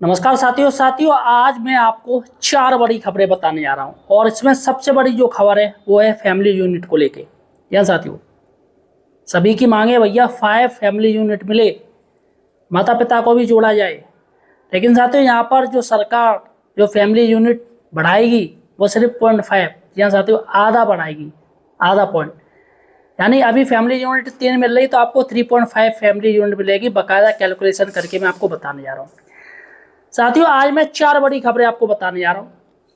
नमस्कार साथियों आज मैं आपको चार बड़ी खबरें बताने जा रहा हूं और इसमें सबसे बड़ी जो खबर है वो है फैमिली यूनिट को लेके। या साथियों, सभी की मांग है भैया 5 फैमिली यूनिट मिले, माता पिता को भी जोड़ा जाए। लेकिन साथियों, यहाँ पर जो सरकार जो फैमिली यूनिट बढ़ाएगी वो सिर्फ 0.5, यहाँ साथियों आधा बढ़ाएगी, आधा पॉइंट। यानी अभी फैमिली यूनिट 3 मिल रही तो आपको 3.5 फैमिली यूनिट मिलेगी। बाकायदा कैलकुलेशन करके मैं आपको बताने जा रहा हूँ। साथियों, आज मैं चार बड़ी खबरें आपको बताने जा रहा हूँ।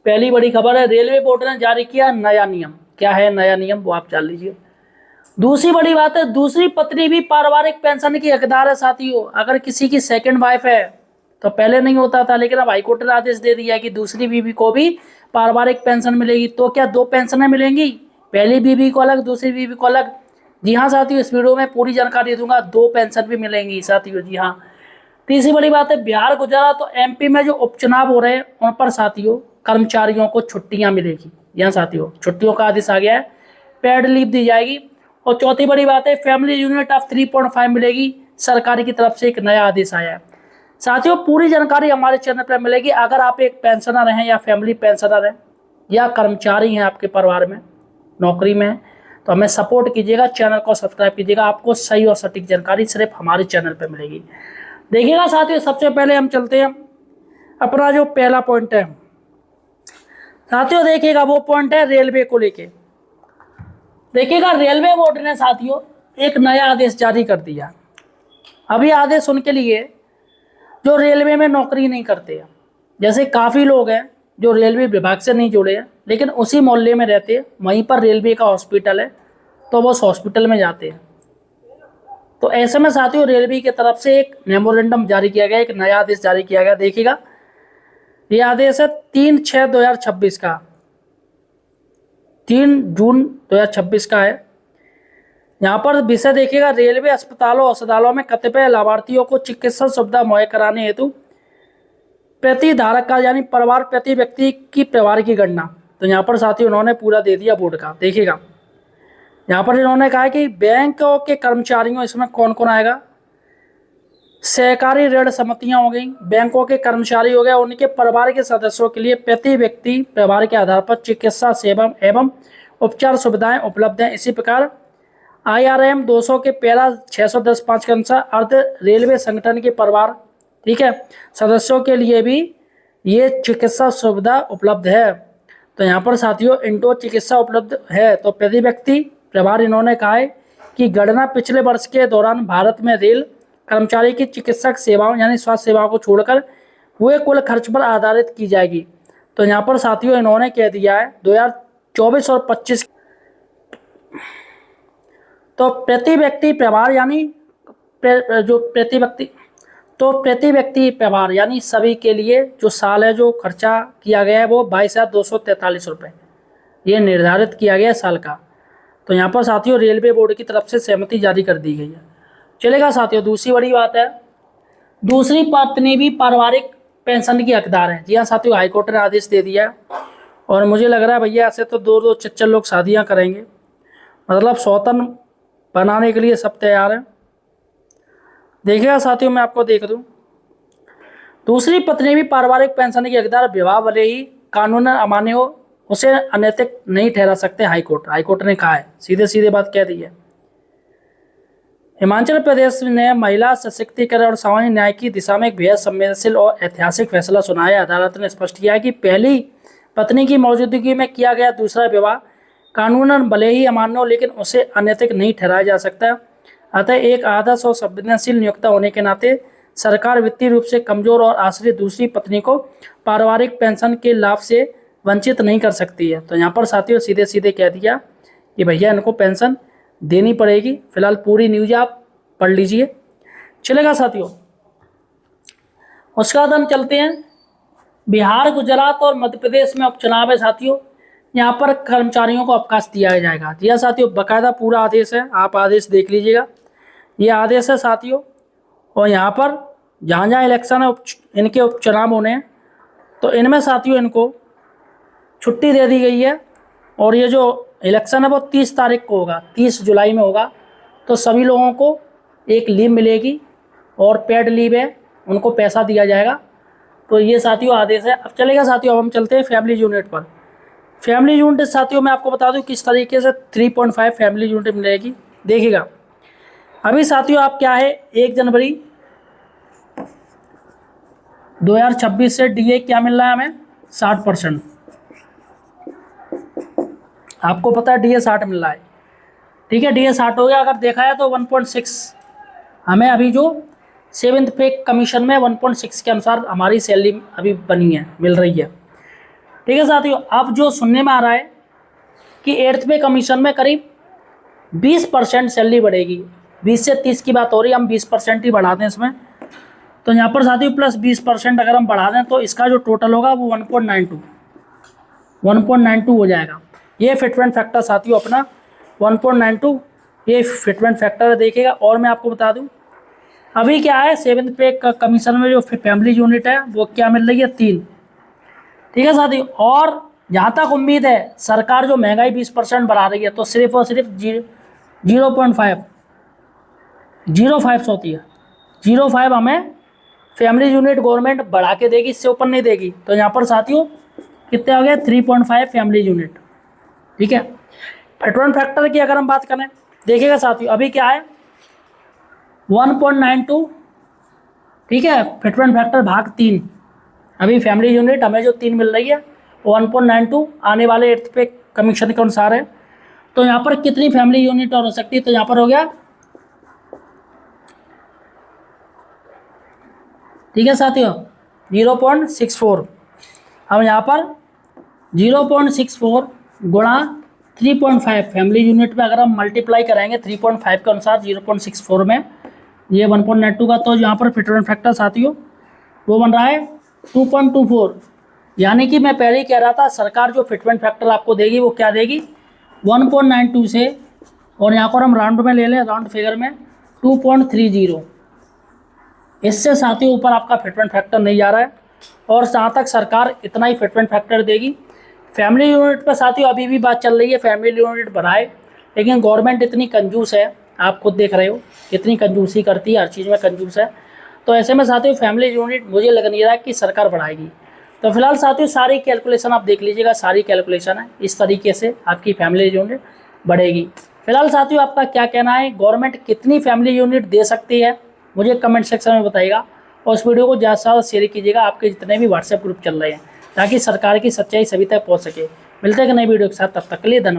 पहली बड़ी खबर है, रेलवे बोर्ड ने जारी किया नया नियम। क्या है नया नियम वो आप जान लीजिए। दूसरी बड़ी बात है, दूसरी पत्नी भी पारिवारिक पेंशन की हकदार है। साथियों, अगर किसी की सेकंड वाइफ है तो पहले नहीं होता था, लेकिन अब हाईकोर्ट ने आदेश दे दिया कि दूसरी बीवी को भी पारिवारिक पेंशन मिलेगी। तो क्या दो पेंशनें मिलेंगी, पहली बीवी को अलग दूसरी बीवी को अलग? जी हाँ साथियों, इस वीडियो में पूरी जानकारी दूंगा, दो पेंशन भी मिलेंगी साथियों। जी हाँ। तीसरी बड़ी बात है, बिहार, गुजरात और एमपी में जो उपचुनाव हो रहे हैं उन पर साथियों कर्मचारियों को छुट्टियां मिलेगी। यहाँ साथियों छुट्टियों का आदेश आ गया है, पेड लीव दी जाएगी। और चौथी बड़ी बात है, फैमिली यूनिट ऑफ 3.5 मिलेगी। सरकार की तरफ से एक नया आदेश आया है। साथियों, पूरी जानकारी हमारे चैनल पर मिलेगी। अगर आप एक पेंशनर हैं या फैमिली पेंशनर हैं या कर्मचारी हैं, आपके परिवार में नौकरी में हैं, तो हमें सपोर्ट कीजिएगा, चैनल को सब्सक्राइब कीजिएगा। आपको सही और सटीक जानकारी सिर्फ हमारे चैनल पर मिलेगी। देखिएगा साथियों, सबसे पहले हम चलते हैं अपना जो पहला पॉइंट है। साथियों देखिएगा, वो पॉइंट है रेलवे को लेके। देखिएगा, रेलवे बोर्ड ने साथियों एक नया आदेश जारी कर दिया। अभी आदेश उनके लिए जो रेलवे में नौकरी नहीं करते हैं। जैसे काफ़ी लोग हैं जो रेलवे विभाग से नहीं जुड़े हैं लेकिन उसी मोहल्ले में रहते हैं, वहीं पर रेलवे का हॉस्पिटल है तो वो उस हॉस्पिटल में जाते हैं। तो ऐसे में साथियों रेलवे की तरफ से एक मेमोरेंडम जारी किया गया, एक नया आदेश जारी किया गया। देखिएगा, ये आदेश है 3/6/2026 का, 3 जून 2026 का है। यहाँ पर विषय देखिएगा, रेलवे अस्पतालों औषधालयों में कतिपय लाभार्थियों को चिकित्सा सुविधा मुहैया कराने हेतु प्रति धारक का यानी परिवार प्रति व्यक्ति की व्यवहार की गणना। तो यहाँ पर साथियों उन्होंने पूरा दे दिया बोर्ड का। देखिएगा, यहाँ पर इन्होंने कहा कि बैंकों के कर्मचारियों, इसमें कौन कौन आएगा? सहकारी ऋण समितियां हो गई, बैंकों के कर्मचारी हो गए, उनके परिवार के सदस्यों के लिए प्रति व्यक्ति व्यवहार के आधार पर चिकित्सा सेवा एवं उपचार सुविधाएं उपलब्ध हैं। इसी प्रकार IRM 200 के पैरा 610(5) के अनुसार अर्ध रेलवे संगठन के परिवार, ठीक है, सदस्यों के लिए भी ये चिकित्सा सुविधा उपलब्ध है। तो यहाँ पर साथियों इंडोर चिकित्सा उपलब्ध है। तो प्रति व्यक्ति व्यवहार इन्होंने कहा है कि गणना पिछले वर्ष के दौरान भारत में रेल कर्मचारी की चिकित्सक सेवाओं यानी स्वास्थ्य सेवाओं को छोड़कर हुए कुल खर्च पर आधारित की जाएगी। तो यहाँ पर साथियों इन्होंने कह दिया है 2024 और 25 तो प्रति व्यक्ति व्यवहार यानी जो प्रति व्यक्ति व्यवहार यानी सभी के लिए जो साल है जो खर्चा किया गया है वो 22,243 रुपये ये निर्धारित किया गया है साल का। तो यहाँ पर साथियों रेलवे बोर्ड की तरफ से सहमति जारी कर दी गई है। चलेगा साथियों, दूसरी बड़ी बात है, दूसरी पत्नी भी पारिवारिक पेंशन की हकदार है। जी हाँ साथियों, हाईकोर्ट ने आदेश दे दिया और मुझे लग रहा है भैया ऐसे तो 2-2 4 लोग शादियाँ करेंगे, मतलब सौतन बनाने के लिए सब तैयार हैं। देखिएगा साथियों, मैं आपको देख दूँ, दूसरी पत्नी भी पारिवारिक पेंशन की हकदार, विवाह भले ही कानून अमान्य हो उसे अनैतिक नहीं ठहरा सकते हाईकोर्ट ने कहा है, सीधे सीधे बात कह दी है। हिमाचल प्रदेश ने महिला सशक्तिकरण और सामाजिक न्याय की दिशा में एक बेहद संवेदनशील और ऐतिहासिक फैसला सुनाया। अदालत ने स्पष्ट किया कि पहली पत्नी की मौजूदगी में किया गया दूसरा विवाह कानूनन भले ही अमान्य हो लेकिन उसे अनैतिक नहीं ठहराया जा सकता। अतः एक आदर्श और संवेदनशील नियोक्ता होने के नाते सरकार वित्तीय रूप से कमजोर और आश्रित दूसरी पत्नी को पारिवारिक पेंशन के लाभ से वंचित नहीं कर सकती है। तो यहाँ पर साथियों सीधे सीधे कह दिया कि भैया इनको पेंशन देनी पड़ेगी। फिलहाल पूरी न्यूज आप पढ़ लीजिए। चलेगा साथियों, उसके बाद हम चलते हैं बिहार, गुजरात और मध्य प्रदेश में उपचुनाव है। साथियों यहाँ पर कर्मचारियों को अवकाश दिया जाएगा। जी हाँ साथियों, बाकायदा पूरा आदेश है, आप आदेश देख लीजिएगा। ये आदेश है साथियों, और यहाँ पर जहाँ जहाँ इलेक्शन है इनके उपचुनाव होने हैं तो इनमें साथियों इनको छुट्टी दे दी गई है। और ये जो इलेक्शन है वो 30 तारीख को होगा, 30 जुलाई में होगा। तो सभी लोगों को एक लीव मिलेगी और पेड लीव है, उनको पैसा दिया जाएगा। तो ये साथियों आदेश है। अब चलेगा साथियों, अब हम चलते हैं फैमिली यूनिट पर। फैमिली यूनिट साथियों मैं आपको बता दूं किस तरीके से 3.5 फैमिली यूनिट मिलेगी। देखिएगा अभी साथियों आप क्या है 1 जनवरी 2026 से डीए क्या मिल रहा है हमें 60%। आपको पता है डीए 60 मिल रहा है, ठीक है, डीए 60 हो गया। अगर देखा है तो 1.6 हमें अभी जो 7th पे कमीशन में 1.6 के अनुसार हमारी सैलरी अभी बनी है, मिल रही है, ठीक है साथियों। अब जो सुनने में आ रहा है कि 8th पे कमीशन में करीब 20% सैलरी बढ़ेगी। 20 से 30 की बात हो रही है, हम 20% ही बढ़ा दें इसमें, तो यहाँ पर साथियों प्लस 20% अगर हम बढ़ा दें तो इसका जो टोटल होगा वो 1.92 हो जाएगा। ये फिटमेंट फैक्टर साथियों अपना 1.92 ये फिटमेंट फैक्टर है। देखिएगा और मैं आपको बता दूं अभी क्या है 7th पे कमीशन में जो फैमिली यूनिट है वो क्या मिल रही है 3, ठीक है साथियों। और जहाँ तक उम्मीद है सरकार जो महंगाई 20% बढ़ा रही है तो सिर्फ और सिर्फ 0.5 होती है, 0.5 हमें फैमिली यूनिट गवर्नमेंट बढ़ा के देगी, इससे ऊपर नहीं देगी। तो यहाँ पर साथियों कितने हो गए 3.5 फैमिली यूनिट, ठीक है। फिटमेंट फैक्टर की अगर हम बात करें देखिएगा साथियों अभी क्या है 1.92, ठीक है, फिटमेंट फैक्टर भाग 3। अभी फैमिली यूनिट हमें जो 3 मिल रही है वो 1.92 आने वाले 8th पे कमीशन के अनुसार है। तो यहाँ पर कितनी फैमिली यूनिट और हो सकती है, तो यहाँ पर हो गया, ठीक है साथियों 0.64। अब यहाँ पर 0.64 गुणा 3.5 फैमिली यूनिट में अगर हम मल्टीप्लाई करेंगे 3.5 के अनुसार 0.64 में ये 1.92 का, तो यहाँ पर फिटमेंट फैक्टर साथियों वो बन रहा है 2.24। यानी कि मैं पहले ही कह रहा था सरकार जो फिटमेंट फैक्टर आपको देगी वो क्या देगी 1.92 से, और यहाँ पर हम राउंड में ले लें, राउंड फिगर में 2.30। इससे साथियों ऊपर आपका फिटमेंट फैक्टर नहीं आ रहा है। और जहाँ तक सरकार इतना ही फिटमेंट फैक्टर देगी। फैमिली यूनिट पर साथियों अभी भी बात चल रही है फैमिली यूनिट बढ़ाए, लेकिन गवर्नमेंट इतनी कंजूस है, आप खुद देख रहे हो कितनी कंजूसी करती है, हर चीज़ में कंजूस है। तो ऐसे में साथियों फैमिली यूनिट मुझे लग नहीं रहा है कि सरकार बढ़ाएगी। तो फिलहाल साथियों सारी कैलकुलेशन आप देख लीजिएगा, सारी कैलकुलेशन है इस तरीके से आपकी फैमिली यूनिट बढ़ेगी। फिलहाल साथियों आपका क्या कहना है, गवर्नमेंट कितनी फैमिली यूनिट दे सकती है, मुझे कमेंट सेक्शन में बताइएगा। और इस वीडियो को ज़्यादा से ज़्यादा शेयर कीजिएगा आपके जितने भी व्हाट्सएप ग्रुप चल रहे हैं, ताकि सरकार की सच्चाई सभी तक पहुँच सके। मिलते हैं कि नई वीडियो के साथ, तब तक के लिए धन्यवाद।